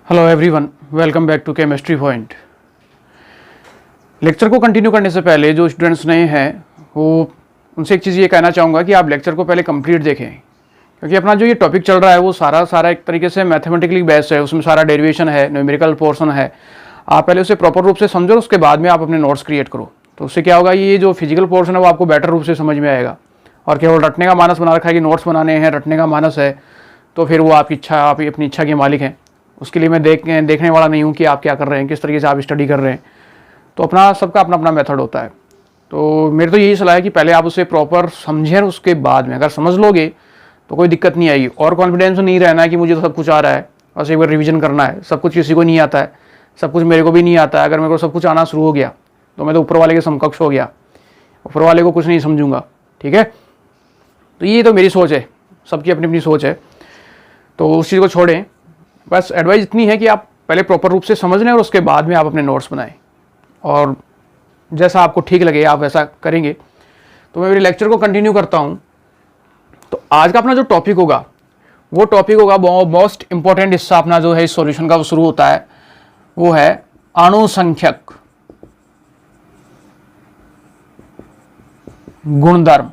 Hello everyone, welcome back to chemistry point. Lecture को continue करने से पहले जो स्टूडेंट्स नए हैं वो उनसे एक चीज़ ये कहना चाहूँगा कि आप लेक्चर को पहले कंप्लीट देखें, क्योंकि अपना जो ये टॉपिक चल रहा है वो सारा एक तरीके से मैथमेटिकली बेस्ड है। उसमें सारा डेरिवेशन है, न्यूमेरिकल पोर्शन है। आप पहले उसे प्रॉपर रूप से समझो, उसके बाद में आप अपने नोट्स क्रिएट करो। तो उससे क्या होगा, ये जो फिजिकल पोर्शन है वो आपको बेटर रूप से समझ में आएगा। और केवल रटने का मानस बना रखा है कि नोट्स बनाने हैं, रटने का मानस है, तो फिर वो आपकी इच्छा, आप अपनी इच्छा के मालिक हैं। उसके लिए मैं देखने वाला नहीं हूँ कि आप क्या कर रहे हैं, किस तरीके से आप स्टडी कर रहे हैं। तो अपना सबका अपना अपना मेथड होता है। तो मेरी तो यही सलाह है कि पहले आप उसे प्रॉपर समझें, उसके बाद में अगर समझ लोगे तो कोई दिक्कत नहीं आएगी। और कॉन्फिडेंस नहीं रहना है कि मुझे तो सब कुछ आ रहा है, बस एक बार रिवीजन करना है। सब कुछ किसी को नहीं आता है, सब कुछ मेरे को भी नहीं आता है। अगर मेरे को सब कुछ आना शुरू हो गया तो मैं तो ऊपर वाले के समकक्ष हो गया, ऊपर वाले को कुछ नहीं समझूंगा। ठीक है, तो ये तो मेरी सोच है, सबकी अपनी अपनी सोच है। तो उस चीज़ को छोड़ें। बस एडवाइस इतनी है कि आप पहले प्रॉपर रूप से समझ लें और उसके बाद में आप अपने नोट्स बनाएं, और जैसा आपको ठीक लगे आप वैसा करेंगे। तो मैं मेरे लेक्चर को कंटिन्यू करता हूं। तो आज का अपना जो टॉपिक होगा वो टॉपिक होगा, मोस्ट इंपॉर्टेंट हिस्सा अपना जो है इस सॉल्यूशन का वो शुरू होता है, वो है अणुसंख्यक गुणधर्म।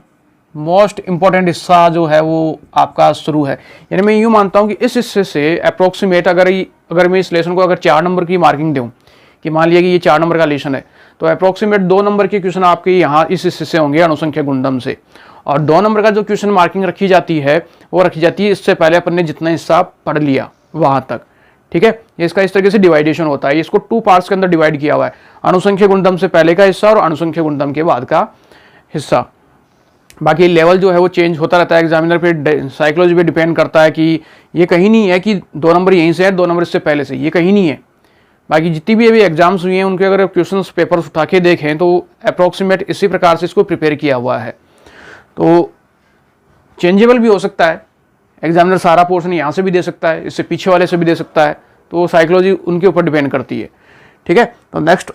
मोस्ट इंपॉर्टेंट हिस्सा जो है वो आपका शुरू है। यानी मैं यूँ मानता हूँ कि इस हिस्से से अप्रोक्सीमेट अगर मैं इस लेसन को अगर 4 नंबर की मार्किंग दूँ, कि मान लिया कि ये 4 नंबर का लेसन है, तो अप्रोक्सीमेट 2 नंबर के क्वेश्चन आपके यहाँ इस हिस्से से होंगे, अणुसंख्यक गुणधर्म से। और 2 नंबर का जो क्वेश्चन मार्किंग रखी जाती है वो रखी जाती है इससे पहले अपन ने जितना हिस्सा पढ़ लिया वहाँ तक। ठीक है, ये इसका इस तरीके से डिवाइडेशन होता है। इसको 2 पार्ट्स के अंदर डिवाइड किया हुआ है, अणुसंख्यक गुणधर्म से पहले का हिस्सा और अणुसंख्यक गुणधर्म के बाद का हिस्सा। बाकी लेवल जो है वो चेंज होता रहता है, एग्जामिनर पे साइकोलॉजी पे डिपेंड करता है कि ये कहीं नहीं है कि 2 नंबर यहीं से है, 2 नंबर इससे पहले से, ये कहीं नहीं है। बाकी जितनी भी अभी एग्जाम्स हुए हैं उनके अगर क्वेश्चंस पेपर्स उठा के देखें तो अप्रोक्सीमेट इसी प्रकार से इसको प्रिपेयर किया हुआ है। तो चेंजेबल भी हो सकता है, एग्जामिनर सारा पोर्शन यहाँ से भी दे सकता है, इससे पीछे वाले से भी दे सकता है। तो साइकोलॉजी उनके ऊपर डिपेंड करती है। ठीक है, तो नेक्स्ट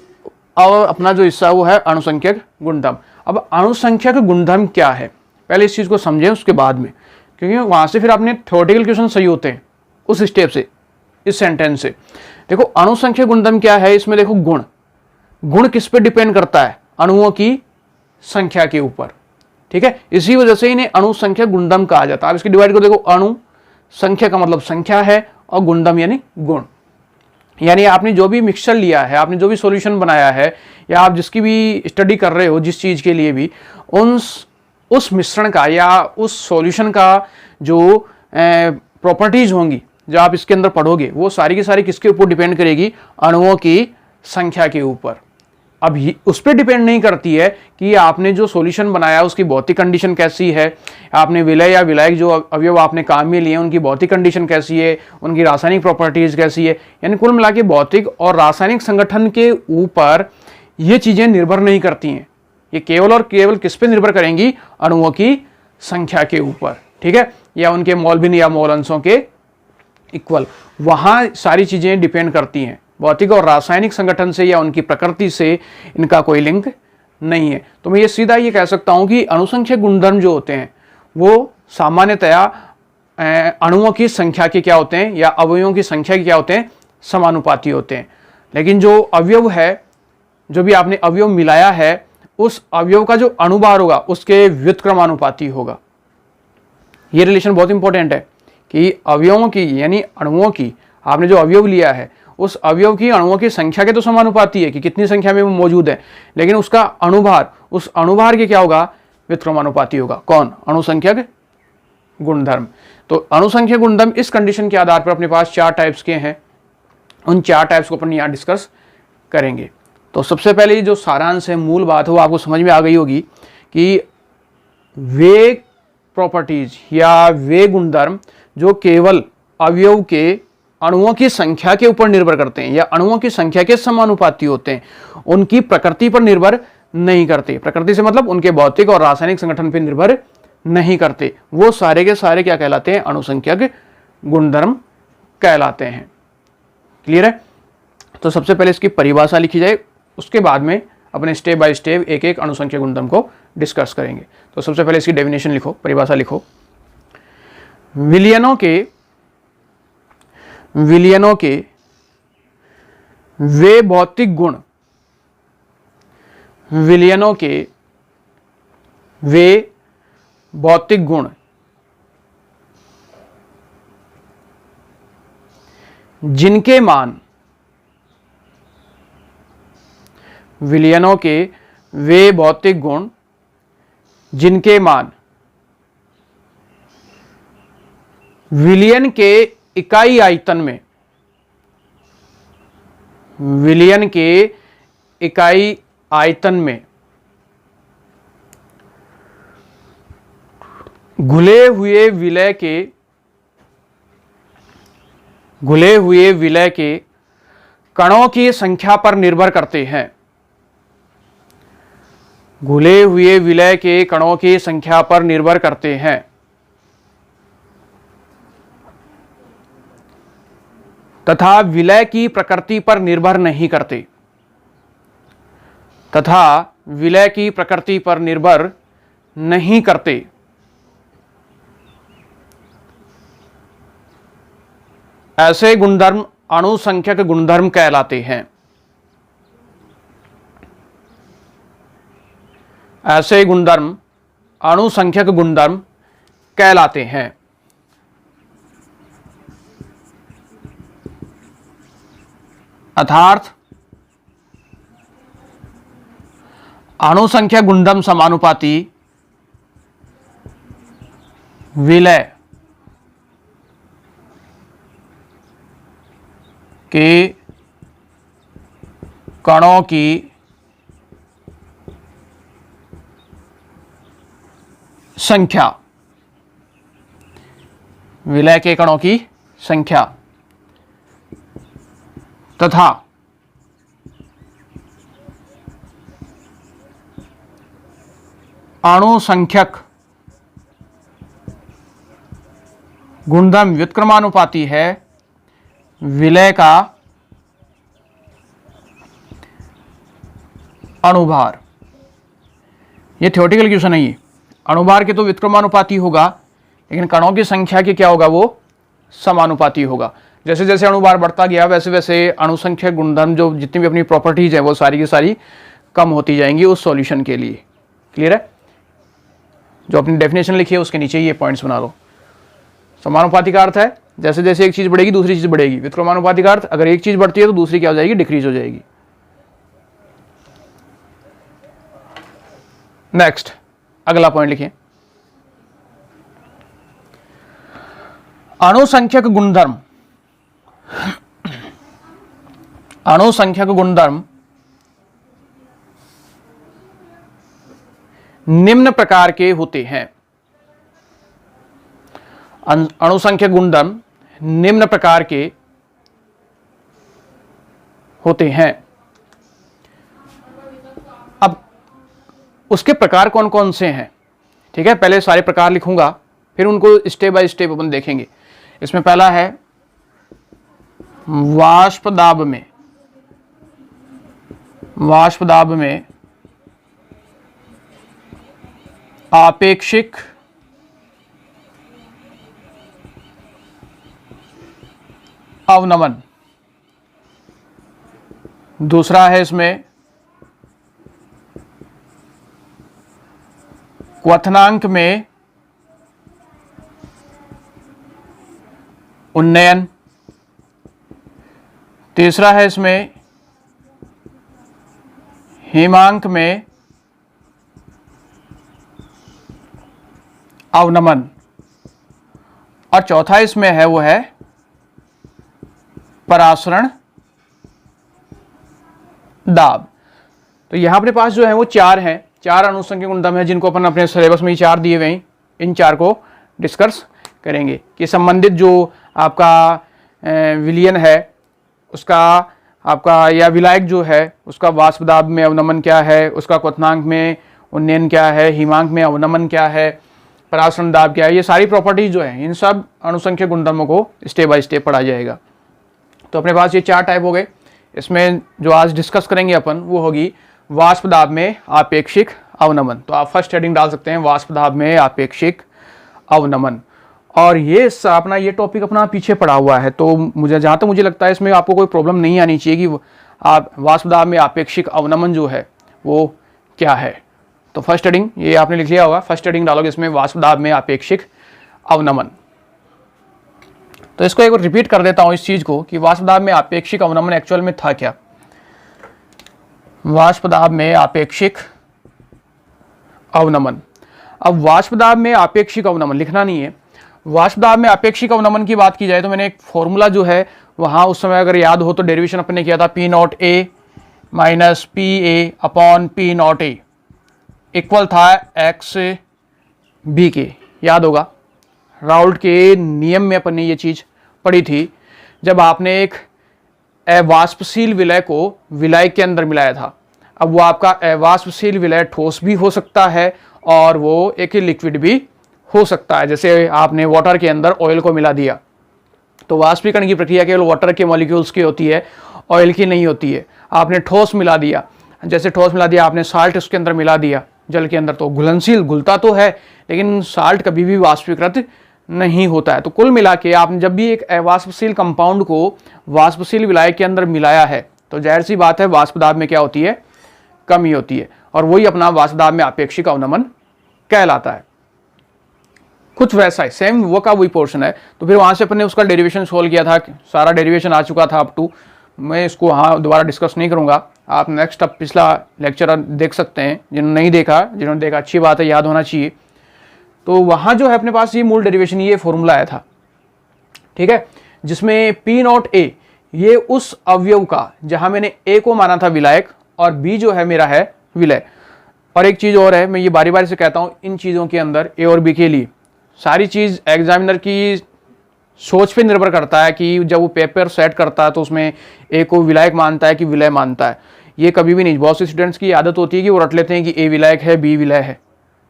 और अपना जो हिस्सा वो है अणुसंख्यक गुणधर्म। अब अणुसंख्यक गुणधर्म क्या है, पहले इस चीज़ को समझें उसके बाद में, क्योंकि वहाँ से फिर अपने थ्योरेटिकल क्वेश्चन सही होते हैं उस स्टेप से, इस सेंटेंस से। देखो अणुसंख्यक गुणधर्म क्या है, इसमें देखो गुण किस पे डिपेंड करता है, अणुओं की संख्या के ऊपर। ठीक है, इसी वजह से इन्हें अणुसंख्यक गुणधर्म कहा जाता है। आप इसकी डिवाइड को देखो, अणु संख्या का मतलब संख्या है और गुणधर्म यानी गुण। यानी आपने जो भी मिक्सचर लिया है, आपने जो भी सॉल्यूशन बनाया है, या आप जिसकी भी स्टडी कर रहे हो जिस चीज़ के लिए भी, उस मिश्रण का या उस सॉल्यूशन का जो प्रॉपर्टीज होंगी जो आप इसके अंदर पढ़ोगे, वो सारी की सारी किसके ऊपर डिपेंड करेगी, अणुओं की संख्या के ऊपर। अब उस पर डिपेंड नहीं करती है कि आपने जो सॉल्यूशन बनाया उसकी भौतिक कंडीशन कैसी है, आपने विलय या विलायक जो अवयव आपने काम में लिए उनकी भौतिक कंडीशन कैसी है, उनकी रासायनिक प्रॉपर्टीज कैसी है। यानी कुल मिला के भौतिक और रासायनिक संगठन के ऊपर ये चीजें निर्भर नहीं करती हैं। ये केवल और केवल किस पे निर्भर करेंगी, अणुओं की संख्या के ऊपर। ठीक है, या उनके मोल भिन्न या मोल अंशों के इक्वल, वहां सारी चीजें डिपेंड करती हैं। भौतिक और रासायनिक संगठन से या उनकी प्रकृति से इनका कोई लिंक नहीं है। तो मैं ये सीधा ये कह सकता हूं कि अणुसंख्यक गुणधर्म जो होते हैं वो सामान्यतया अणुओं की संख्या के क्या होते हैं या अवयवों की संख्या के क्या होते हैं, समानुपाती होते हैं। लेकिन जो अवयव है, जो भी आपने अवयव मिलाया है, उस अवयव का जो अणुभार होगा उसके व्युत्क्रमानुपाती होगा। ये रिलेशन बहुत इंपॉर्टेंट है कि अवयवों की यानी अणुओं की, आपने जो अवयव लिया है उस अवयव की अणुओं की संख्या के तो समानुपाती है कि कितनी संख्या में वो मौजूद है, लेकिन उसका अणुभार, उस अणुभार के क्या होगा, व्युत्क्रमानुपाती होगा। कौन, अणुसंख्यक गुणधर्म। तो अणुसंख्यक गुणधर्म इस कंडीशन के आधार पर अपने पास 4 टाइप्स के हैं। उन 4 टाइप्स को अपन यहाँ डिस्कस करेंगे। तो सबसे पहले जो सारांश है, मूल बात है, वो आपको समझ में आ गई होगी कि वे प्रॉपर्टीज या वे गुणधर्म जो केवल अवयव के अणुओं की संख्या के ऊपर निर्भर करते हैं या अणुओं की संख्या के समानुपाती होते हैं, उनकी प्रकृति पर निर्भर नहीं करते। प्रकृति से मतलब उनके भौतिक और रासायनिक संगठन पर निर्भर नहीं करते। वो सारे के सारे क्या कहलाते हैं, अणुसंख्यक गुणधर्म कहलाते हैं। क्लियर है। तो सबसे पहले इसकी परिभाषा लिखी जाए, उसके बाद में अपने स्टेप बाय स्टेप एक एक अणुसंख्यक गुणधर्म को डिस्कस करेंगे। तो सबसे पहले इसकी डेफिनेशन लिखो, परिभाषा लिखो। विलयनों के वे भौतिक गुण विलयनों के, वे भौतिक गुण जिनके मान, विलयनों के वे भौतिक गुण जिनके मान विलयन के इकाई आयतन में, विलयन के इकाई आयतन में घुले हुए विलय के कणों की संख्या पर निर्भर करते हैं, घुले हुए विलय के कणों की संख्या पर निर्भर करते हैं तथा विलय की प्रकृति पर निर्भर नहीं करते, तथा विलय की प्रकृति पर निर्भर नहीं करते। ऐसे गुणधर्म अणुसंख्यक गुणधर्म कहलाते हैं। ऐसे गुणधर्म अणुसंख्यक गुणधर्म कहलाते हैं। अर्थात अणुसंख्यक गुणधर्म समानुपाती विलय के कणों की संख्या, विलय के कणों की संख्या तथा अणुसंख्यक गुणधर्म व्युत्क्रमानुपाती है विलय का अणुभार। ये थ्योरेटिकल क्वेश्चन है। ये अणुभार के तो व्युत्क्रमानुपाती होगा, लेकिन कणों की संख्या के क्या होगा, वो समानुपाती होगा। जैसे जैसे अणुभार बढ़ता गया वैसे वैसे अणुसंख्यक गुणधर्म जो जितनी भी अपनी प्रॉपर्टीज है वो सारी की सारी कम होती जाएंगी उस सॉल्यूशन के लिए। क्लियर है? जो अपनी डेफिनेशन लिखी है उसके नीचे ये पॉइंट्स बना लो। समानुपाती का अर्थ है जैसे जैसे एक चीज बढ़ेगी दूसरी चीज बढ़ेगी। व्युत्क्रमानुपाती का अर्थ अगर एक चीज बढ़ती है तो दूसरी क्या हो जाएगी, डिक्रीज हो जाएगी। नेक्स्ट अगला पॉइंट लिखिए, अणुसंख्यक गुणधर्म। अणुसंख्यक गुणधर्म निम्न प्रकार के होते हैं। अणुसंख्यक गुणधर्म निम्न प्रकार के होते हैं। अब उसके प्रकार कौन कौन से हैं, ठीक है? पहले सारे प्रकार लिखूंगा फिर उनको स्टेप बाय स्टेप अपन देखेंगे। इसमें पहला है वाष्प दाब में, वाष्प दाब में आपेक्षिक अवनमन। दूसरा है इसमें क्वथनांक में उन्नयन। तीसरा है इसमें हिमांक में अवनमन। और चौथा इसमें है वो है परासरण दाब। तो यहां अपने पास जो है वो चार हैं, चार अणुसंख्यक गुणधर्म है जिनको अपन अपने सिलेबस में ही चार दिए हुए हैं। इन चार को डिस्कस करेंगे कि संबंधित जो आपका विलयन है उसका आपका या विलायक जो है उसका वाष्प दाब में अवनमन क्या है, उसका क्वथनांक में उन्नयन क्या है, हिमांक में अवनमन क्या है, परासरण दाब क्या है, ये सारी प्रॉपर्टीज जो है इन सब अणुसंख्यक गुणधर्मों को स्टेप बाय स्टेप पढ़ा जाएगा। तो अपने पास ये चार टाइप हो गए। इसमें जो आज डिस्कस करेंगे अपन वो होगी वाष्प दाब में आपेक्षिक अवनमन। तो आप फर्स्ट हेडिंग डाल सकते हैं वाष्प दाब में आपेक्षिक अवनमन। और ये अपना ये टॉपिक अपना पीछे पड़ा हुआ है, तो मुझे जहाँ तक मुझे लगता है इसमें आपको कोई प्रॉब्लम नहीं आनी चाहिए कि आप वाष्प दाब में आपेक्षिक अवनमन जो है वो क्या है। तो फर्स्ट हेडिंग ये आपने लिख लिया होगा, फर्स्ट हेडिंग डालोगे इसमें वाष्प दाब में आपेक्षिक अवनमन। तो इसको एक बार रिपीट कर देता हूं इस चीज को कि वाष्प दाब में आपेक्षिक अवनमन एक्चुअल में था क्या। वाष्प दाब में आपेक्षिक अवनमन, अब वाष्प दाब में आपेक्षिक अवनमन लिखना नहीं है। वाष्प दाब में आपेक्षिक अवनमन की बात की जाए तो मैंने एक फॉर्मूला जो है वहां उस समय अगर याद हो तो डेरिवेशन अपने किया था P not a minus P A upon P not a equal था एक्स बी के, याद होगा। राउल्ट के नियम में अपन ने ये चीज पढ़ी थी जब आपने एक अवाष्पशील विलय को विलय के अंदर मिलाया था। अब वो आपका अवाष्पशील विलय ठोस भी हो सकता है और वो एक लिक्विड भी हो सकता है। जैसे आपने वाटर के अंदर ऑयल को मिला दिया तो वाष्पीकरण की प्रक्रिया केवल वाटर के मॉलिक्यूल्स की होती है, ऑयल की नहीं होती है। आपने ठोस मिला दिया, जैसे ठोस मिला दिया आपने साल्ट उसके अंदर मिला दिया जल के अंदर, तो घुलनशील घुलता तो है लेकिन साल्ट कभी भी वाष्पीकृत नहीं होता है। तो कुल मिला के आपने जब भी एक अवाष्पशील कंपाउंड को वाष्पशील विलाय के अंदर मिलाया है तो जाहिर सी बात है वाष्प दाब में क्या होती है, कमी होती है, और वही अपना वाष्प दाब में आपेक्षिक अवनमन कहलाता है। कुछ वैसा है, सेम वो का वही पोर्शन है। तो फिर वहां से अपन ने उसका डेरिवेशन सोल्व किया था, सारा डेरिवेशन आ चुका था अप टू, मैं इसको हाँ दोबारा डिस्कस नहीं करूंगा। आप नेक्स्ट अब पिछला लेक्चर देख सकते हैं, जिन्होंने नहीं देखा, जिन्होंने देखा अच्छी बात है, याद होना चाहिए। तो वहां जो है अपने पास ये मूल डेरिवेशन ये फॉर्मूला आया था, ठीक है, जिसमें पी नॉट ए ये उस अवयव का जहां मैंने ए को माना था विलायक और बी जो है मेरा है विलय। और एक चीज और है, मैं ये बारी बारी से कहता हूं इन चीजों के अंदर ए और बी के लिए सारी चीज एग्जामिनर की सोच पे निर्भर करता है कि जब वो पेपर सेट करता है तो उसमें ए को विलायक मानता है कि विलय मानता है। ये कभी भी नहीं, बहुत से स्टूडेंट्स की आदत होती है कि वो रट लेते हैं कि ए विलायक है बी विलय है।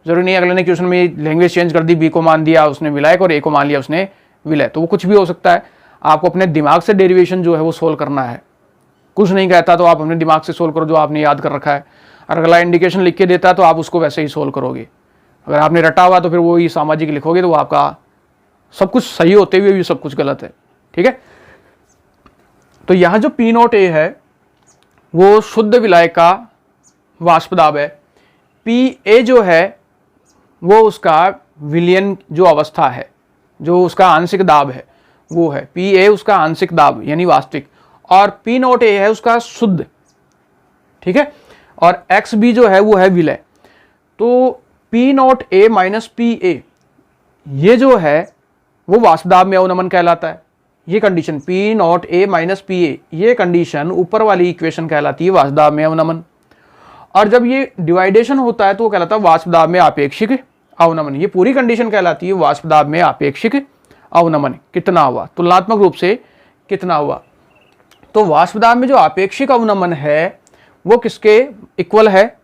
जरूरी नहीं अगले ने क्वेश्चन में लैंग्वेज चेंज कर दी, बी को मान दिया उसने विलायक और ए को मान लिया उसने विलय, तो वो कुछ भी हो सकता है। आपको अपने दिमाग से डेरिवेशन जो है वो सोल्व करना है। कुछ नहीं कहता तो आप अपने दिमाग से सोल्व करो जो आपने याद कर रखा है, और अगला इंडिकेशन लिख के देता है तो आप उसको वैसे ही सोल्व करोगे। अगर आपने रटा हुआ तो फिर वो ही सामाजिक लिखोगे तो वो आपका सब कुछ सही होते हुए भी सब कुछ गलत है, ठीक है। तो यहां जो पी नॉट ए है वो शुद्ध विलायक का वाष्प दाब है। पी ए जो है वो उसका विलयन जो अवस्था है, जो उसका आंशिक दाब है वो है पी ए, उसका आंशिक दाब यानी वास्तविक, और पी नॉट ए है उसका शुद्ध, ठीक है। और एक्स बी जो है वो है विलय। तो P not a minus P A ये जो है वो वाष्प दाब में अवनमन कहलाता है। ये condition P not a minus P A ये कंडीशन ऊपर वाली इक्वेशन कहलाती है वाष्प दाब में अवनमन। और जब ये डिवाइडेशन होता है तो वो कहलाता है वाष्प दाब में आपेक्षिक अवनमन। ये पूरी कंडीशन कहलाती है वाष्प दाब में आपेक्षिक अवनमन। कितना हुआ, तुलनात्मक रूप से कितना हुआ। तो वाष्प दाब में जो आपेक्षिक अवनमन है वो किसके इक्वल है,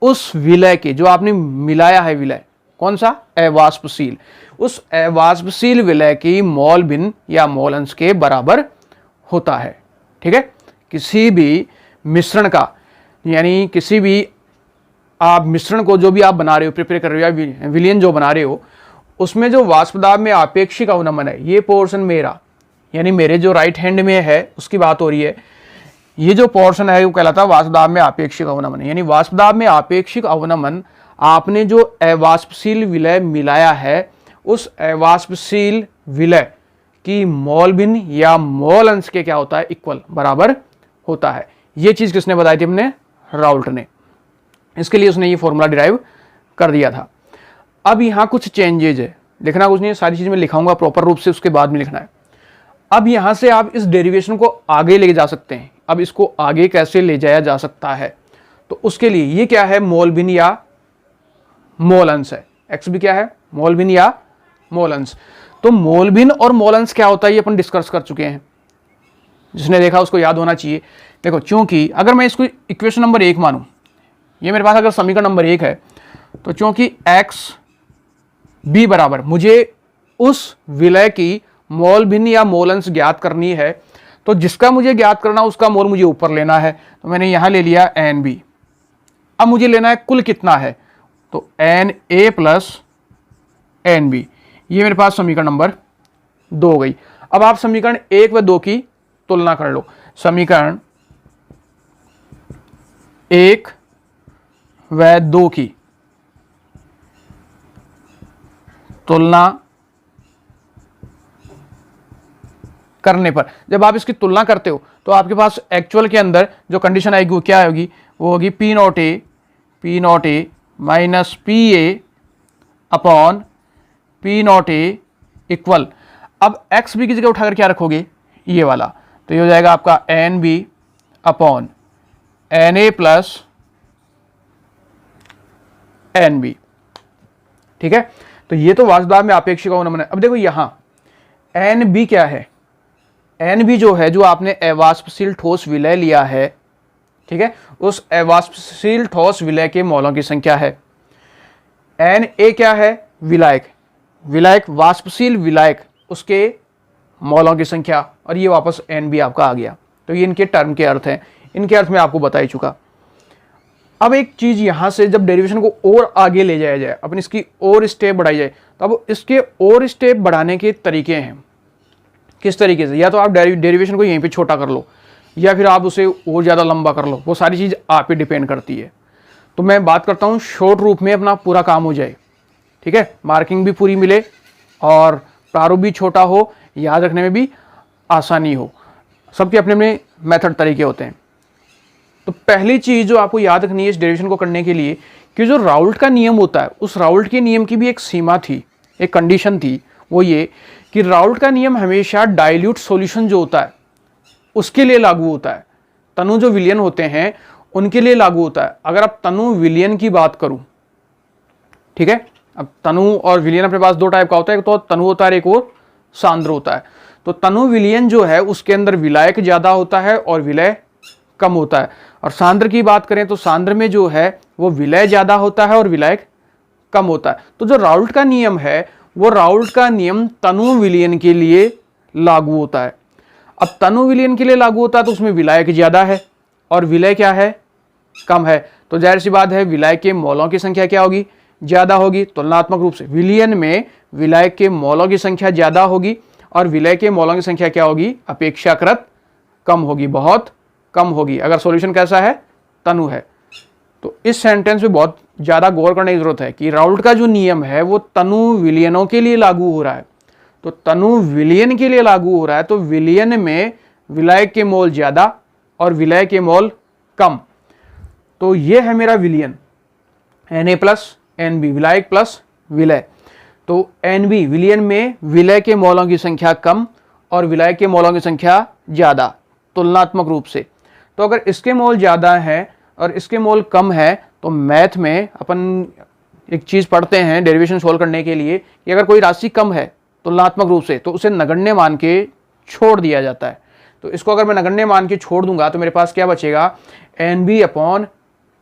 उस विलय के जो आपने मिलाया है विलय, कौन सा, अवाष्पशील, उस अवाष्पशील विलय की मोल भिन्न या मोल अंश के बराबर होता है, ठीक है। किसी भी मिश्रण का यानी किसी भी आप मिश्रण को जो भी आप बना रहे हो, प्रिपेयर कर रहे हो या विलयन जो बना रहे हो, उसमें जो वाष्प दाब में आपेक्षिक अवनमन है, ये पोर्शन मेरा यानी मेरे जो राइट हैंड में है उसकी बात हो रही है, ये जो पोर्शन है वो कहलाता है वाष्प दाब में आपेक्षिक अवनमन। यानी वाष्प दाब में आपेक्षिक अवनमन आपने जो अवाष्पशील विलय मिलाया है उस अवाष्पशील विलय की मोल भिन्न या मोल अंश के क्या होता है, इक्वल, बराबर होता है। ये चीज किसने बताई थी, हमने, राउल्ट ने। इसके लिए उसने ये फॉर्मूला डिराइव कर दिया था। अब यहां कुछ चेंजेज है, लिखना कुछ नहीं है, सारी चीज मैं लिखाऊंगा प्रॉपर रूप से, उसके बाद में लिखना है। अब यहां से आप इस डेरिवेशन को आगे ले जा सकते हैं। अब इसको आगे कैसे ले जाया जा सकता है, तो उसके लिए ये क्या है, मोल भिन्न या मोल अंश है। एक्स भी क्या है, मोल भिन्न या मोल अंश। तो मोल भिन्न और मोल अंश क्या होता है ये अपन डिस्कस कर चुके हैं, जिसने देखा उसको याद होना चाहिए। देखो, चूंकि अगर मैं इसको इक्वेशन नंबर 1 मानूं, ये मेरे पास अगर समीकरण नंबर 1 है, तो चूंकि एक्स बी बराबर मुझे उस विलय की मोल भिन्न या मोल अंश ज्ञात करनी है, तो जिसका मुझे ज्ञात करना उसका मोल मुझे ऊपर लेना है, तो मैंने यहां ले लिया एन बी। अब मुझे लेना है कुल कितना है, तो N A plus N B. ये मेरे पास समीकरण नंबर 2 हो गई। अब आप समीकरण 1 व 2 की तुलना कर लो। समीकरण 1 व 2 की तुलना करने पर, जब आप इसकी तुलना करते हो तो आपके पास एक्चुअल के अंदर जो कंडीशन आएगी वो क्या होगी, वो होगी P not a minus P A upon P not a equal, अब एक्स बी की जगह उठाकर क्या रखोगे, ये वाला, तो ये हो जाएगा आपका N B upon N A plus N B. ठीक है, तो ये तो वास्तव में अपेक्षिका उन्मूलन। अब देखो यहां एन बी क्या है, एन बी जो है, जो आपने अवाष्पशील ठोस विलय लिया है, ठीक है, उस अवाष्पशील ठोस विलय के मौलों की संख्या है। एन ए क्या है, विलायक, विलायक वाष्पशील विलायक, उसके मौलों की संख्या, और ये वापस एन बी आपका आ गया। तो ये इनके टर्म के अर्थ हैं, इनके अर्थ में आपको बता ही चुका। अब एक चीज यहां से जब डेरिवेशन को और आगे ले जाया जाए, अपन इसकी और स्टेप बढ़ाई जाए, तो अब इसके और स्टेप बढ़ाने के तरीके हैं। किस तरीके से, या तो आप डेरिवेशन को यहीं पे छोटा कर लो, या फिर आप उसे और ज़्यादा लंबा कर लो, वो सारी चीज़ आप पे डिपेंड करती है। तो मैं बात करता हूँ शॉर्ट रूप में अपना पूरा काम हो जाए, ठीक है, मार्किंग भी पूरी मिले और प्रारूप भी छोटा हो, याद रखने में भी आसानी हो। सबके अपने अपने मेथड तरीके होते हैं। तो पहली चीज़ जो आपको याद रखनी है इस डेरिवेशन को करने के लिए, कि जो राउल्ट का नियम होता है, उस राउल्ट के नियम की भी एक सीमा थी, एक कंडीशन थी, वो ये कि राउल्ट का नियम हमेशा डाइल्यूट सॉल्यूशन जो होता है उसके लिए लागू होता है, तनु जो विलयन होते हैं उनके लिए लागू होता है। अगर आप तनु विलयन की बात करूं, ठीक है, अब तनु और विलयन अपने पास दो टाइप का होता है, एक तो तनु होता है, एक और सांद्र होता है। तो तनु विलयन जो है उसके अंदर विलायक ज्यादा होता है और विलय कम होता है, और सांद्र की बात करें तो सांद्र में जो है वो विलय ज्यादा होता है और विलायक कम होता है। तो जो राउल्ट का नियम है, वो राउल्ट का नियम तनु विलयन के लिए लागू होता है। अब तनु विलयन के लिए लागू होता है तो उसमें विलायक ज्यादा है और विलय क्या है, कम है। तो जाहिर सी बात है विलायक के मौलों की संख्या क्या होगी, ज्यादा होगी। तुलनात्मक रूप से विलयन में विलायक के मौलों की संख्या ज्यादा होगी और विलय के मौलों की संख्या क्या होगी, अपेक्षाकृत कम होगी, बहुत कम होगी। अगर सॉल्यूशन कैसा है, तनु है। तो इस सेंटेंस में बहुत ज्यादा गौर करने की जरूरत है कि राउल्ट का जो नियम है वो तनु विलयनों के लिए लागू हो रहा है। तो तनु विलयन के लिए लागू हो रहा है, तो विलयन में विलायक के मोल ज्यादा और विलय के मोल कम। तो ये है मेरा विलयन, Na प्लस Nb, विलायक प्लस विलय। तो Nb विलयन में विलय के मोलों की संख्या कम और विलायक के मोलों की संख्या ज्यादा तुलनात्मक रूप से। तो अगर इसके मोल ज्यादा है और इसके मोल कम है, तो मैथ में अपन एक चीज पढ़ते हैं डेरिवेशन सोल्व करने के लिए कि अगर कोई राशि कम है तुलनात्मक रूप से तो उसे नगण्य मान के छोड़ दिया जाता है। तो इसको अगर मैं नगण्य मान के छोड़ दूंगा तो मेरे पास क्या बचेगा, Nb अपॉन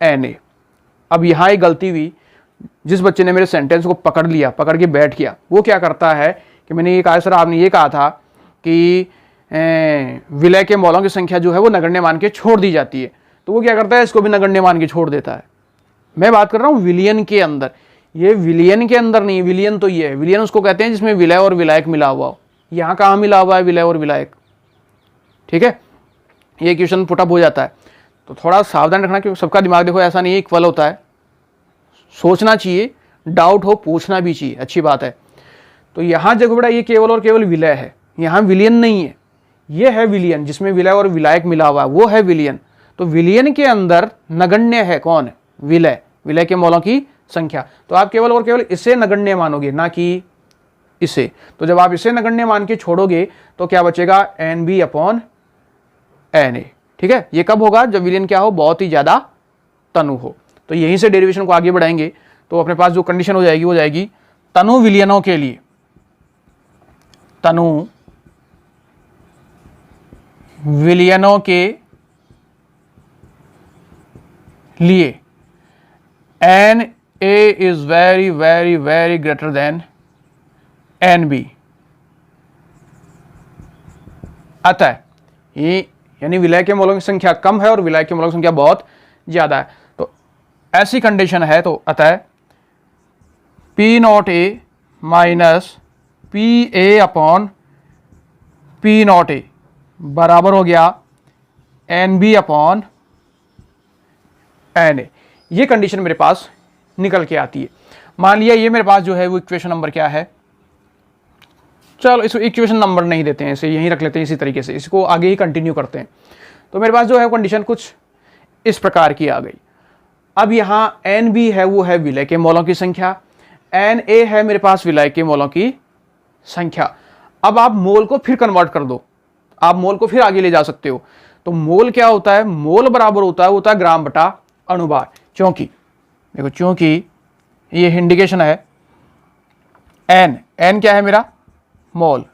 Na। अब यहाँ एक गलती हुई, जिस बच्चे ने मेरे सेंटेंस को पकड़ लिया, पकड़ के बैठ गया, वो क्या करता है कि मैंने ये कहा, सर आपने ये कहा था कि विलय के मौलों की संख्या जो है वो नगण्य मान के छोड़ दी जाती है, तो वो क्या करता है, इसको भी नगण्य मान के छोड़ देता है। मैं बात कर रहा हूँ विलयन के अंदर, ये विलयन के अंदर नहीं, विलयन तो ये है, विलयन उसको कहते हैं जिसमें विलय और विलायक मिला हुआ हो। यहाँ कहाँ मिला हुआ है विलय और विलायक, ठीक है, ये क्वेश्चन पुटअप हो जाता है। तो थोड़ा सावधान रखना क्योंकि सबका दिमाग देखो ऐसा नहीं है इक्वल होता है, सोचना चाहिए, डाउट हो पूछना भी चाहिए, अच्छी बात है। तो यहाँ देखो बेटा ये केवल और केवल विलय है, यहाँ विलयन नहीं है, ये है विलयन जिसमें विलय और विलायक मिला हुआ है, वो है विलयन। तो विलयन के अंदर नगण्य है कौन, विलय, विलय के मौलों की संख्या। तो आप केवल और केवल इसे नगण्य मानोगे, ना कि इसे। तो जब आप इसे नगण्य मान के छोड़ोगे तो क्या बचेगा, Nb अपॉन Na। ठीक है, ये कब होगा, जब विलयन क्या हो, बहुत ही ज्यादा तनु हो। तो यहीं से डेरिवेशन को आगे बढ़ाएंगे तो अपने पास जो कंडीशन हो जाएगी वो जाएगी तनु विलयनों के लिए, तनु विलयनों के लिए Na is very very very greater than Nb। अतः ये यानी विलय के मौलों की संख्या कम है और विलय के मौलों की संख्या बहुत ज्यादा है। तो ऐसी कंडीशन है, तो अतः P not a minus P A upon P not a बराबर हो गया Nb अपॉन Na, ये कंडीशन मेरे पास निकल के आती है। मान लिया ये मेरे पास जो है वो इक्वेशन नंबर क्या है, चलो इसको इक्वेशन नंबर नहीं देते हैं, इसे यहीं रख लेते हैं इसी तरीके से, इसको आगे ही कंटिन्यू करते हैं। तो मेरे पास जो है कंडीशन कुछ इस प्रकार की आ गई। अब यहाँ एन बी है वो है विलय के मोलों की संख्या, एन ए है मेरे पास विलय के मोलों की संख्या। अब आप मोल को फिर कन्वर्ट कर दो, आप मोल को फिर आगे ले जा सकते हो। तो मोल क्या होता है, मोल बराबर होता है ग्राम बटा अणुभार। क्योंकि देखो, क्योंकि ये इंडिकेशन है एन, एन क्या है मेरा मोल,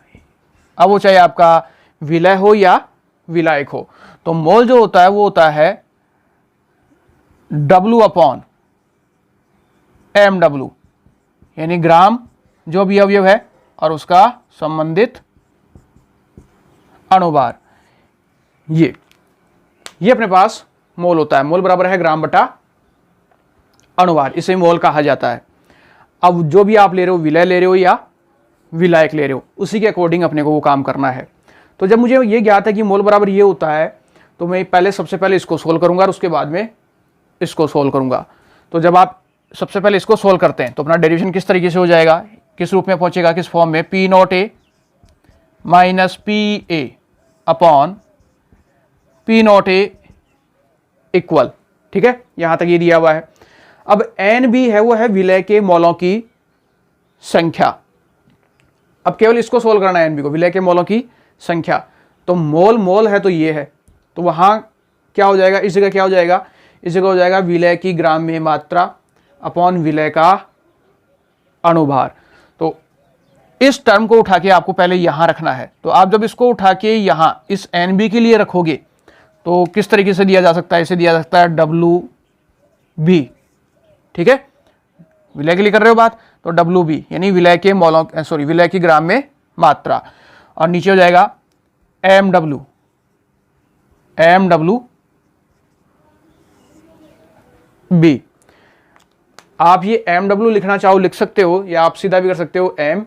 अब वो चाहे आपका विलय हो या विलायक हो, तो मोल जो होता है वो होता है W अपॉन MW, यानी ग्राम जो भी अवयव है और उसका संबंधित अणुभार। ये अपने पास मोल होता है, मोल बराबर है ग्राम बटा अणुभार, इसे मोल कहा जाता है। अब जो भी आप ले रहे हो, विलय ले रहे हो या विलायक ले रहे हो, उसी के अकॉर्डिंग अपने को वो काम करना है। तो जब मुझे ये ज्ञात है कि मोल बराबर ये होता है, तो मैं पहले सबसे पहले इसको सोल्व करूंगा और उसके बाद में इसको सोल्व करूंगा। तो जब आप सबसे पहले इसको सोल्व करते हैं तो अपना डेरिवेशन किस तरीके से हो जाएगा, किस रूप में पहुंचेगा, किस फॉर्म में, P not a minus P A upon P not a equal, ठीक है, यहां तक ये दिया हुआ है। अब एन बी है वो है विलय के मोलों की संख्या। अब केवल इसको सोल्व करना है, एन बी को, विलय के मोलों की संख्या। तो मोल मोल है तो ये है, तो वहां क्या हो जाएगा, इस जगह क्या हो जाएगा, इस जगह हो जाएगा विलय की ग्राम में मात्रा अपॉन विलय का अणुभार। तो इस टर्म को उठा के आपको पहले यहां रखना है। तो आप जब इसको उठा के यहां इस एन बी के लिए रखोगे तो किस तरीके से दिया जा सकता है, इसे दिया जा सकता है डब्ल्यू बी, ठीक है, विलय के लिए कर रहे हो बात, तो डब्ल्यू बी यानी विलय के मोलों, सॉरी विलय की ग्राम में मात्रा, और नीचे हो जाएगा एम डब्ल्यू बी। आप ये एम डब्ल्यू लिखना चाहो लिख सकते हो, या आप सीधा भी कर सकते हो एम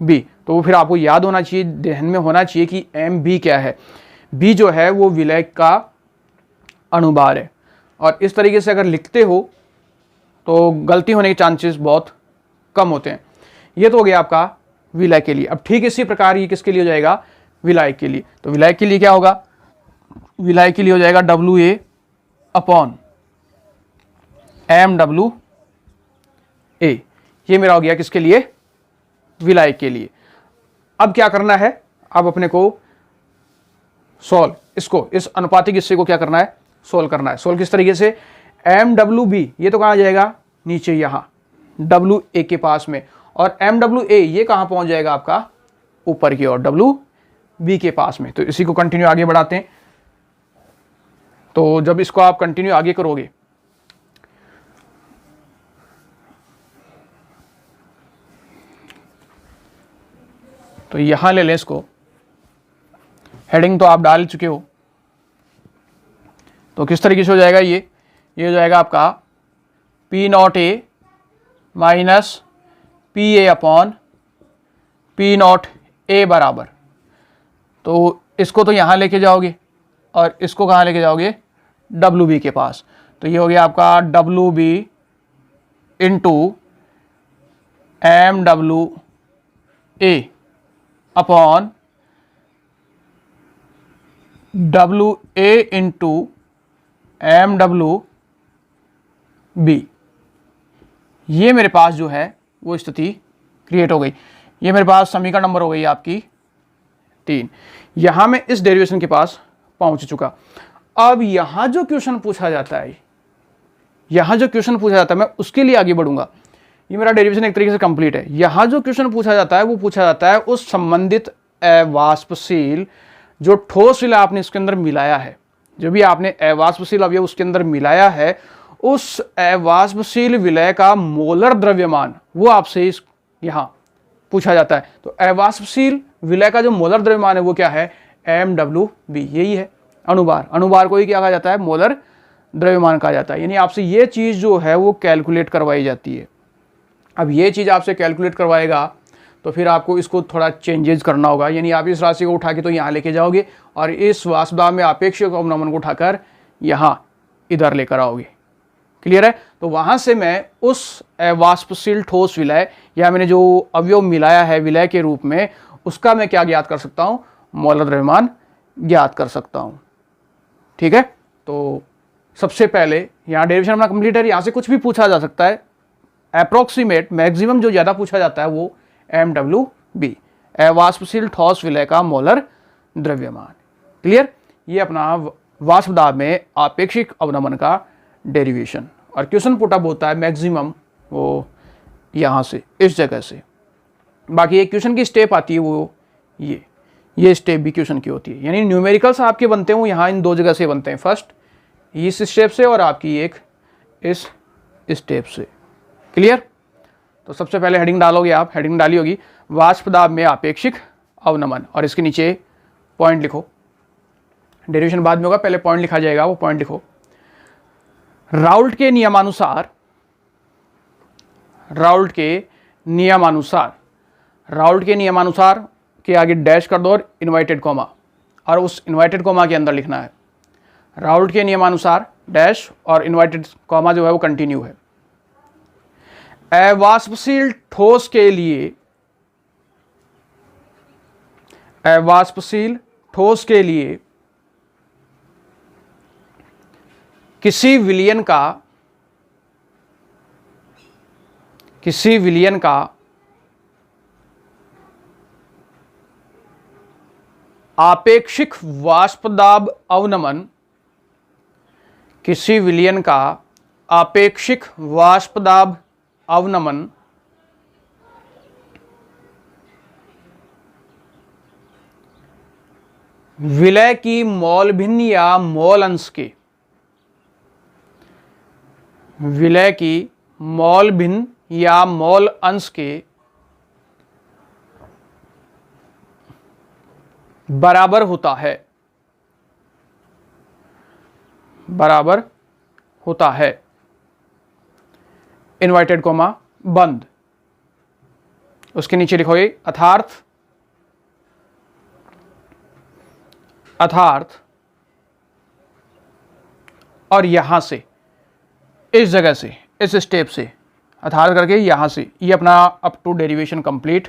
बी। तो फिर आपको याद होना चाहिए, ध्यान में होना चाहिए कि एम बी क्या है। बी जो है वो विलय का अणुभार है, और इस तरीके से अगर लिखते हो तो गलती होने के चांसेस बहुत कम होते हैं। ये तो हो गया आपका विलय के लिए। अब ठीक इसी प्रकार ये किसके लिए हो जाएगा, विलायक के लिए। तो विलायक के लिए क्या होगा, विलायक के लिए हो जाएगा W A upon M W A. ये मेरा हो गया किसके लिए, विलायक के लिए। अब क्या करना है, अब अपने को सोल्व, इसको, इस अनुपातिक हिस्से को क्या करना है, सोल्व करना है। सोल्व किस तरीके से, एम डब्ल्यू बी ये तो कहाँ जाएगा, नीचे यहाँ डब्ल्यू ए के पास में, और एम डब्ल्यू ए ये कहाँ पहुंच जाएगा आपका, ऊपर की ओर डब्ल्यू बी के पास में। तो इसी को कंटिन्यू आगे बढ़ाते हैं। तो जब इसको आप कंटिन्यू आगे करोगे तो यहां ले लें इसको, हेडिंग तो आप डाल चुके हो। तो किस तरीके से हो जाएगा, ये हो जाएगा आपका P not a minus P A upon P not a बराबर, तो इसको तो यहाँ लेके जाओगे और इसको कहाँ लेके जाओगे, डब्ल्यू बी के पास। तो ये हो गया आपका W B into M W A upon W A into M W B. ये मेरे पास जो है वो स्थिति क्रिएट हो गई। ये मेरे पास समीकरण नंबर हो गई आपकी 3। यहां मैं इस डेरिवेशन के पास पहुंच चुका। अब यहां जो क्वेश्चन पूछा जाता है, मैं उसके लिए आगे बढ़ूंगा। ये मेरा डेरिवेशन एक तरीके से कंप्लीट है। यहां जो क्वेश्चन पूछा जाता है वो पूछा जाता है उस संबंधित अवाष्पशील जो ठोस विलय आपने इसके अंदर मिलाया है, जो भी आपने अवाष्पशील अवयव उसके अंदर मिलाया है, उस अवाष्पशील विलय का मोलर द्रव्यमान वो आपसे इस यहां पूछा जाता है। तो अवाष्पशील विलय का जो मोलर द्रव्यमान है वो क्या है, MWB, यही है अणुभार। अणुभार को ही क्या कहा जाता है, मोलर द्रव्यमान कहा जाता है। यानी आपसे ये चीज जो है वो कैलकुलेट करवाई जाती है। अब ये चीज आपसे कैलकुलेट करवाएगा तो फिर आपको इसको थोड़ा चेंजेस करना होगा। यानी आप इस राशि को उठा के तो यहाँ लेके जाओगे और इस वाष्पदाब में आपेक्षिक अवनमन को उठाकर यहाँ इधर लेकर आओगे। क्लियर है। तो वहां से मैं उस वाष्पशील ठोस विलय या मैंने जो अवयव मिलाया है विलय के रूप में, उसका मैं क्या ज्ञात कर सकता हूं, मोलर द्रव्यमान ज्ञात कर सकता हूं। ठीक है, तो सबसे पहले यहां डेरिवेशन अपना कंप्लीट है। यहां से कुछ भी पूछा जा सकता है, अप्रोक्सीमेट मैक्सिमम जो ज्यादा पूछा जाता है वो MWB, वाष्पशील ठोस विलय का मोलर द्रव्यमान। क्लियर, ये अपना वाष्प दाब में आपेक्षिक अवनमन का डेरिवेशन। और क्वेश्चन पुटअप होता है मैक्सिमम वो यहां से, इस जगह से। बाकी एक क्वेश्चन की स्टेप आती है वो ये स्टेप भी क्वेश्चन की होती है, यानी न्यूमेरिकल्स आपके बनते हैं यहाँ इन दो जगह से बनते हैं, फर्स्ट इस स्टेप से और आपकी एक इस स्टेप से। क्लियर, तो सबसे पहले हेडिंग डालोगे आप, हेडिंग डाली होगी वाष्प दाब में आपेक्षिक अवनमन, और इसके नीचे पॉइंट लिखो। डेरिवेशन बाद में होगा, पहले पॉइंट लिखा जाएगा, वो पॉइंट लिखो। राउल्ट के नियमानुसार, राउल्ट के नियमानुसार के आगे डैश कर दो और इन्वर्टेड कॉमा, और उस इन्वर्टेड कॉमा के अंदर लिखना है राउल्ट के नियमानुसार डैश, और इन्वर्टेड कॉमा जो है वो कंटिन्यू है। अवाष्पशील ठोस के लिए, अवाष्पशील ठोस के लिए किसी विलयन का आपेक्षिक वाष्प दाब अवनमन, किसी विलयन का आपेक्षिक वाष्प दाब अवनमन विलय की मोल भिन्न या मोल अंश के, विलय की मोल भिन्न या मोल अंश के बराबर होता है, बराबर होता है। इन्वर्टेड कॉमा बंद, उसके नीचे लिखोगे अर्थात और यहां से, इस जगह से, इस स्टेप से अर्थात करके यहां से, ये अपना up to derivation complete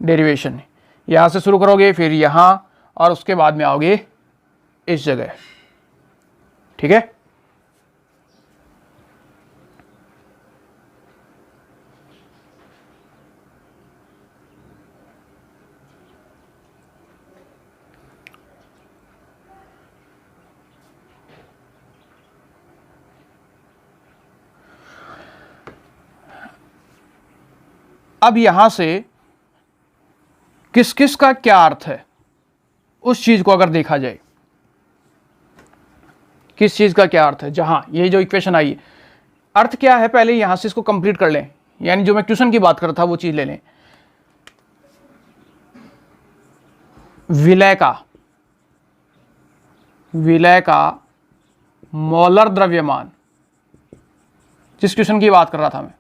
derivation है। यहां से शुरू करोगे, फिर यहां, और उसके बाद में आओगे इस जगह। ठीक है, अब यहां से किस किस का क्या अर्थ है, उस चीज को अगर देखा जाए, किस चीज का क्या अर्थ है, जहां ये जो इक्वेशन आई है, अर्थ क्या है, पहले यहां से इसको कंप्लीट कर लें, यानी जो मैं क्वेश्चन की बात कर रहा था वो चीज ले लें। विलय का मोलर द्रव्यमान, जिस क्वेश्चन की बात कर रहा था मैं,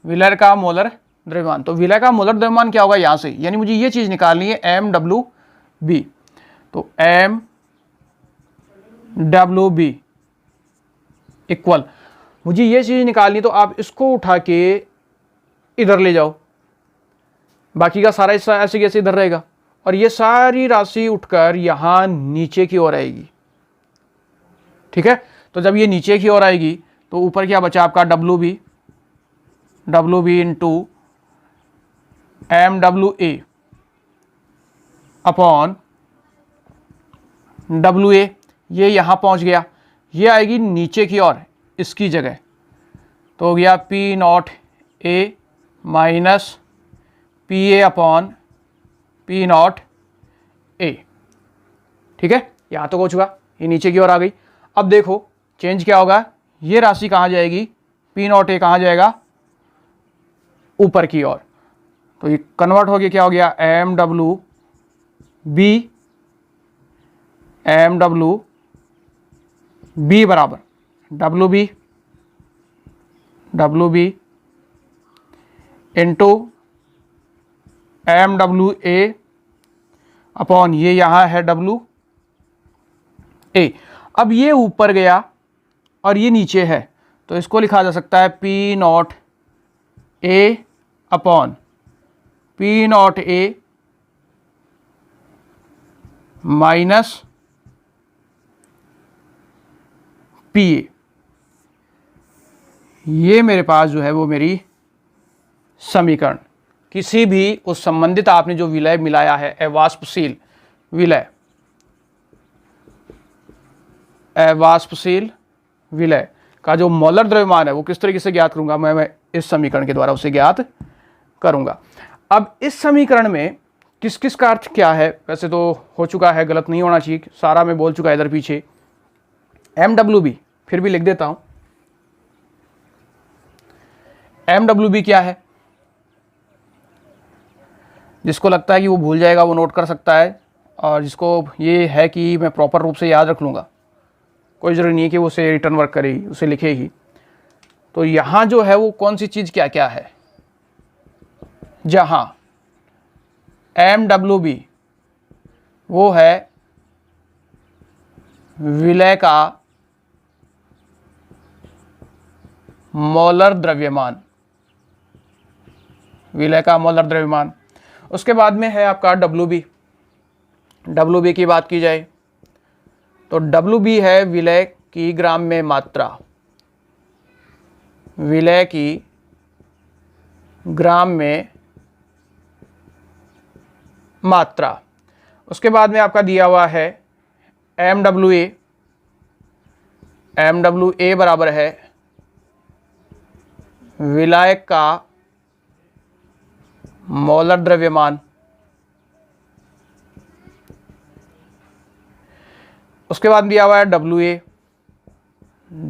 विलय का मोलर द्रव्यमान, तो विलय का मोलर द्रव्यमान क्या होगा यहां से, यानी मुझे ये चीज निकालनी है MWB। तो MWB इक्वल, मुझे ये चीज निकालनी, तो आप इसको उठा के इधर ले जाओ, बाकी का सारा हिस्सा ऐसे कैसे इधर रहेगा, और ये सारी राशि उठकर यहां नीचे की ओर आएगी। ठीक है, तो जब ये नीचे की ओर आएगी तो ऊपर क्या बचा आपका WB into MWA upon WA, ये यहां पहुंच गया, ये आएगी नीचे की ओर इसकी जगह, तो हो गया P0A minus PA upon P0A। ठीक है, यहां तो हो चुका, ये नीचे की ओर आ गई। अब देखो चेंज क्या होगा, ये राशि कहां जाएगी, P0A कहां जाएगा, ऊपर की ओर, तो ये कन्वर्ट हो गया, क्या हो गया MWB बराबर WB इंटू MWA अपॉन ये यहां है WA। अब ये ऊपर गया और ये नीचे है, तो इसको लिखा जा सकता है P not a upon P not a minus P A. ये मेरे पास जो है वो मेरी समीकरण, किसी भी उस संबंधित आपने जो विलय मिलाया है अवाष्पशील विलय, अवाष्पशील विलय का जो मोलर द्रव्यमान है वो किस तरीके से ज्ञात करूंगा, मैं इस समीकरण के द्वारा उसे ज्ञात करूंगा। अब इस समीकरण में किस किस का अर्थ क्या है, वैसे तो हो चुका है, गलत नहीं होना चाहिए, सारा मैं बोल चुका है इधर पीछे। MWB फिर भी लिख देता हूं। MWB क्या है, जिसको लगता है कि वो भूल जाएगा वो नोट कर सकता है, और जिसको ये है कि मैं प्रॉपर रूप से याद रख लूँगा, कोई ज़रूरी नहीं है कि वो उसे रिटर्न वर्क करेगी, उसे लिखेगी। तो यहाँ जो है वो कौन सी चीज़ क्या क्या है, जहाँ MWB वो है विलय का मोलर द्रव्यमान, विलय का मोलर द्रव्यमान। उसके बाद में है आपका WB। WB की बात की जाए तो WB है विलय की ग्राम में मात्रा, विलय की ग्राम में मात्रा। उसके बाद में आपका दिया हुआ है MWA। MWA बराबर है विलायक का मोलर द्रव्यमान। उसके बाद दिया हुआ है WA।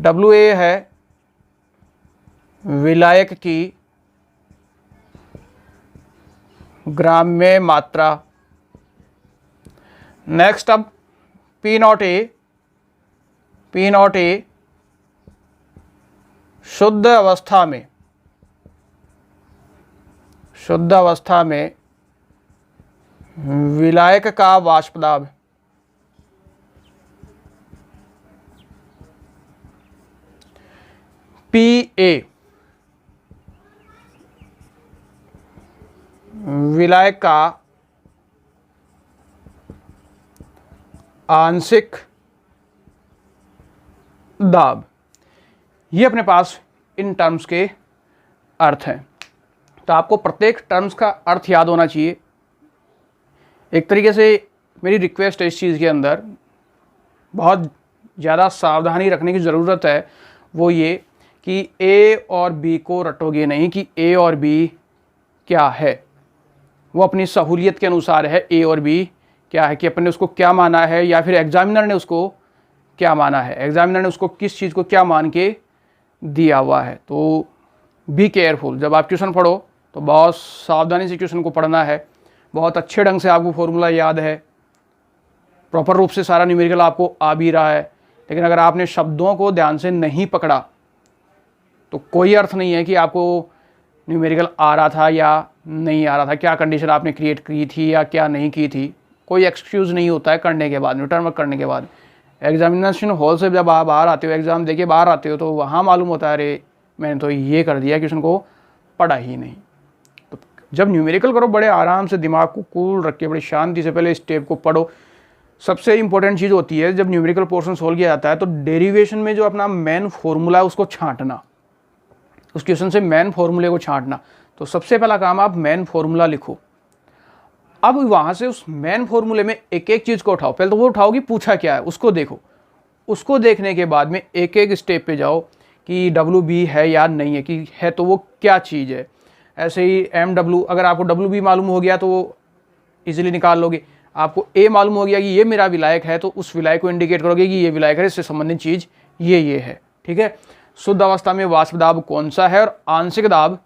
WA है विलायक की ग्राम में मात्रा। नेक्स्ट अब P not a. P not a शुद्ध अवस्था में, शुद्ध अवस्था में विलायक का वाष्प दाब। PA विलायक का आंशिक दाब। ये अपने पास इन टर्म्स के अर्थ हैं। तो आपको प्रत्येक टर्म्स का अर्थ याद होना चाहिए। एक तरीके से मेरी रिक्वेस्ट है इस चीज़ के अंदर बहुत ज़्यादा सावधानी रखने की ज़रूरत है, वो ये कि A और B को रटोगे नहीं कि A और B क्या है, वो अपनी सहूलियत के अनुसार है। A और B क्या है कि अपन ने उसको क्या माना है या फिर एग्जामिनर ने उसको क्या माना है, एग्जामिनर ने उसको किस चीज़ को क्या मान के दिया हुआ है। तो बी केयरफुल, जब आप क्वेश्चन पढ़ो तो बहुत सावधानी से क्वेश्चन को पढ़ना है, बहुत अच्छे ढंग से आपको फॉर्मूला याद है, प्रॉपर रूप से सारा न्यूमेरिकल आपको आ भी रहा है, लेकिन अगर आपने शब्दों को ध्यान से नहीं पकड़ा तो कोई अर्थ नहीं है कि आपको न्यूमेरिकल आ रहा था या नहीं आ रहा था, क्या कंडीशन आपने क्रिएट की थी या क्या नहीं की थी। कोई एक्सक्यूज़ नहीं होता है करने के बाद, रिटर्न वर्क करने के बाद। एग्जामिनेशन हॉल से जब आप बाहर आते हो, एग्ज़ाम देके बाहर आते हो, तो वहाँ मालूम होता है अरे मैंने तो ये कर दिया, क्वेश्चन को पढ़ा ही नहीं। तो जब न्यूमेरिकल करो बड़े आराम से, दिमाग को कूल रख के, बड़ी शांति से पहले स्टेप को पढ़ो। सबसे इंपॉर्टेंट चीज़ होती है जब न्यूमेरिकल पोर्शन सोल्व किया जाता है तो डेरिवेशन में जो अपना मेन फॉर्मूला है उसको छांटना, उस क्वेश्चन से मेन फॉर्मूले को छांटना। तो सबसे पहला काम आप मेन फॉर्मूला लिखो। अब वहाँ से उस मेन फॉर्मूले में एक एक चीज़ को उठाओ। पहले तो वो उठाओ कि पूछा क्या है, उसको देखो। उसको देखने के बाद में एक एक स्टेप पे जाओ कि WB है या नहीं है, कि है तो वो क्या चीज़ है। ऐसे ही MW, अगर आपको WB मालूम हो गया तो वो ईजिली निकाल लोगे। आपको A मालूम हो गया कि ये मेरा विलायक है, तो उस विलायक को इंडिकेट करोगे कि ये विलायक है, इससे संबंधित चीज़ ये है। ठीक है, शुद्ध अवस्था में वाष्प दाब कौन सा है और आंशिक दाब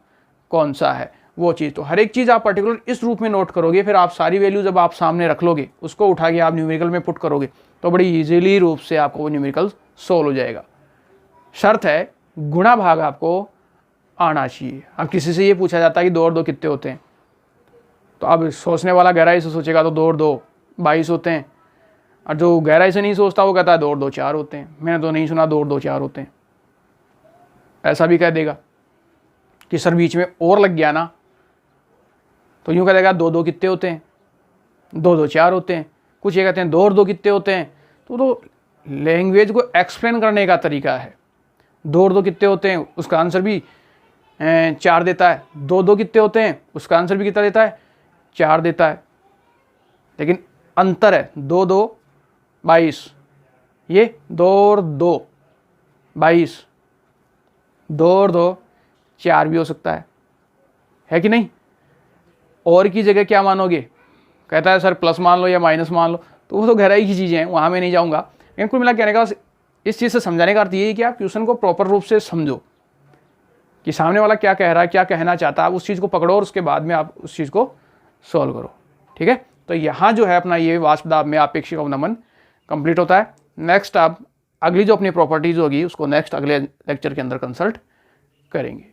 कौन सा है, वो चीज़। तो हर एक चीज़ आप पर्टिकुलर इस रूप में नोट करोगे, फिर आप सारी वैल्यू जब आप सामने रख लोगे, उसको उठा के आप न्यूमेरिकल में पुट करोगे तो बड़ी इजीली रूप से आपको वो न्यूमेरिकल सोल्व हो जाएगा। शर्त है गुणा भाग आपको आना चाहिए। अब किसी से ये पूछा जाता है कि 2 और 2 कितने होते हैं, तो अब सोचने वाला गहराई से सोचेगा तो 2 और 2 22 होते हैं, और जो गहराई से नहीं सोचता वो कहता है 2 और 2 4 होते हैं। मैंने तो नहीं सुना 2 और 2 4 होते हैं। ऐसा भी कह देगा कि सर बीच में और लग गया ना, तो यूँ कह देगा 2 2 कितने होते हैं, 2 2 4 होते हैं। कुछ ये कहते हैं 2 और 2 कितने होते हैं। तो लैंग्वेज को एक्सप्लेन करने का तरीका है। 2 और 2 कितने होते हैं, उसका आंसर भी 4 देता है। 2 2 कितने होते हैं, उसका आंसर भी कितना देता है, 4 देता है। लेकिन अंतर है 2 2 22, ये 2 और 2 22, 2 और 2 4 भी हो सकता है कि नहीं। और की जगह क्या मानोगे, कहता है सर प्लस मान लो या माइनस मान लो, तो वो तो गहराई की चीज़ें हैं, वहाँ मैं नहीं जाऊँगा। लेकिन कुल मिला कहने का इस चीज़ से समझाने का अर्थ ये है कि आप क्वेश्चन को प्रॉपर रूप से समझो कि सामने वाला क्या कह रहा है, क्या कहना चाहता है, आप उस चीज़ को पकड़ो और उसके बाद में आप उस चीज़ को सॉल्व करो। ठीक है, तो यहाँ जो है अपना ये वाष्पदाब में आपेक्षिक अवनमन कंप्लीट होता है। नेक्स्ट आप अगली जो अपनी प्रॉपर्टीज़ होगी उसको नेक्स्ट अगले लेक्चर के अंदर कंसल्ट करेंगे।